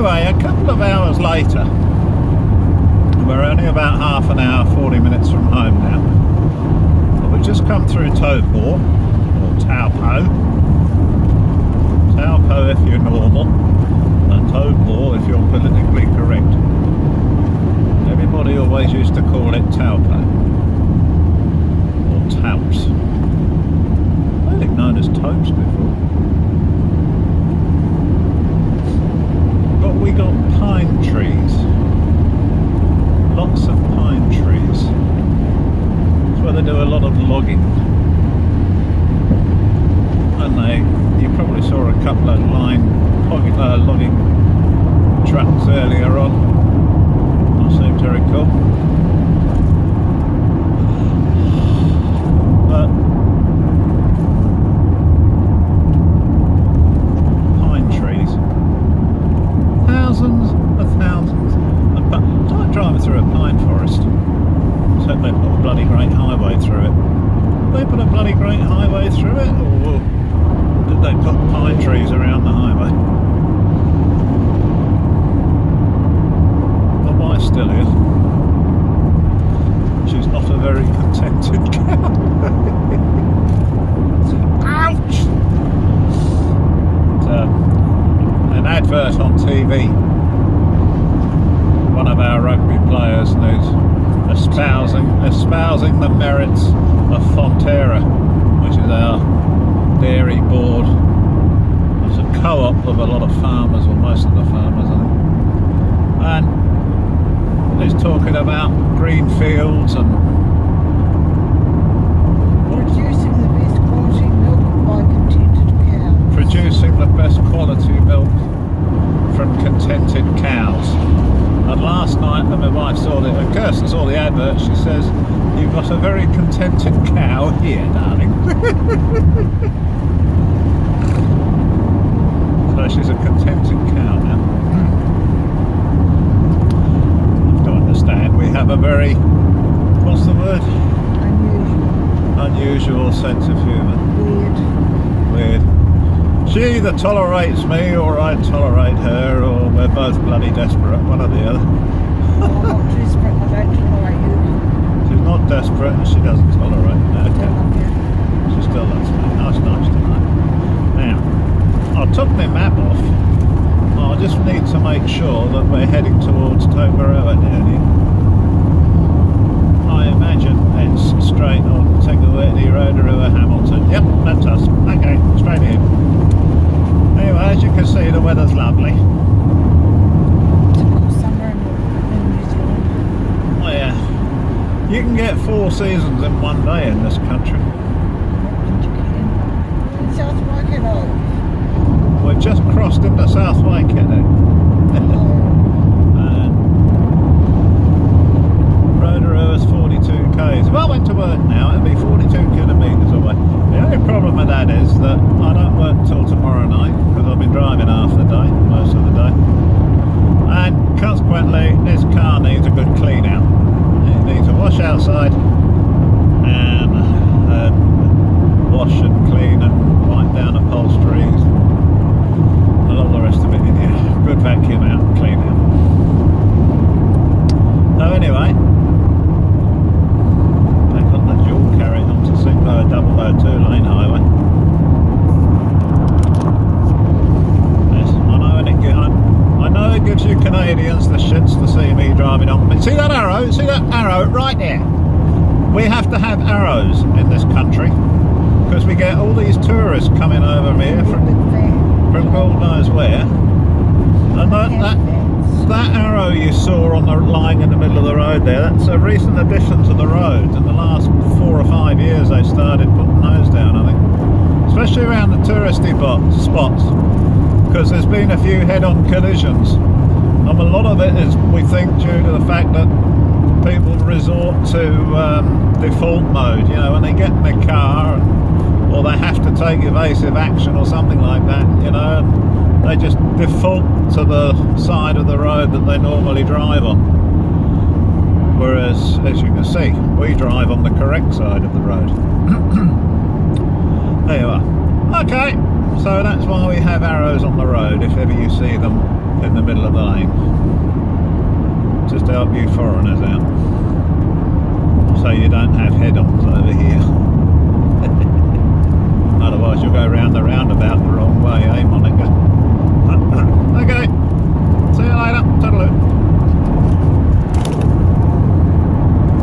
Anyway, a couple of hours later, we're only about half an hour, 40 minutes from home now. But we've just come through Taupo, or Taupo. Taupo if you're normal, and Taupo if you're politically correct. Everybody always used to call it Taupo, or Taups. I think known as Taups before. But we got pine trees. Lots of pine trees. That's where they do a lot of logging. And you probably saw a couple of logging trucks earlier on. That seemed very cool. But pine trees. Thousands and thousands of pine. It's like driving through a pine forest. Except they put a bloody great highway through it. They put a bloody great highway through it, or did they put pine trees around the highway? My wife's still here. She's not a very contented cow. Ouch! An advert on TV. One of our rugby players who's espousing the merits of Fonterra, which is our dairy board. It's a co-op of a lot of farmers, or most of the farmers, I think. And he's talking about green fields and producing the best quality milk by contented cows. Producing the best quality milk from contented cows. And last night when my wife saw Kirsten saw the advert, she says, "You've got a very contented cow here, darling." So she's a contented cow now. You have to understand, we have a very, what's the word? Unusual sense of humour. Weird. She either tolerates me or I tolerate her, or we're both bloody desperate, one or the other. I'm not desperate, I don't tolerate you. She's not desperate and she doesn't tolerate me. Okay. She still loves me. Nice tonight. Now, I took my map off. I just need to make sure that we're heading towards Taugaroa nearly. I imagine it's straight on Taugaroa, Rotorua, Hamilton. Yep, that's us. Okay, straight ahead. Anyway, as you can see, the weather's lovely. Typical summer in New Zealand. Oh yeah. You can get 4 seasons in one day in this country. And you can. In South Waikato. We've just crossed into South Waikato. And Rotorua is 42 k's. Well, I went to work now, it'll be 42 kilometres away. The only problem with that is that I don't work until tomorrow night, because I've been driving half the day, most of the day. And consequently, this car needs a good clean out. It needs a wash outside, and wash and clean and wipe down upholsteries, and all the rest of it in here. Good vacuum out and clean out. So anyway, back on the dual carry onto double 2-lane highway. Yes, I know it gives you Canadians the shits to see me driving on. But see that arrow? See that arrow right there? We have to have arrows in this country because we get all these tourists coming over here from God knows where. And that arrow you saw on the line in the middle of the road there, that's a recent addition to the road. In the last 4 or 5 years they started putting those down, I think. Especially around the touristy spots, because there's been a few head-on collisions. And a lot of it is, we think, due to the fact that people resort to default mode, you know, when they get in their car or they have to take evasive action or something like that, you know, and they just default to the side of the road that they normally drive on. Whereas, as you can see, we drive on the correct side of the road. There you are. Okay, so that's why we have arrows on the road, if ever you see them in the middle of help you foreigners out. So you don't have head-ons over here. Otherwise you'll go round the roundabout the wrong way, eh, Molly?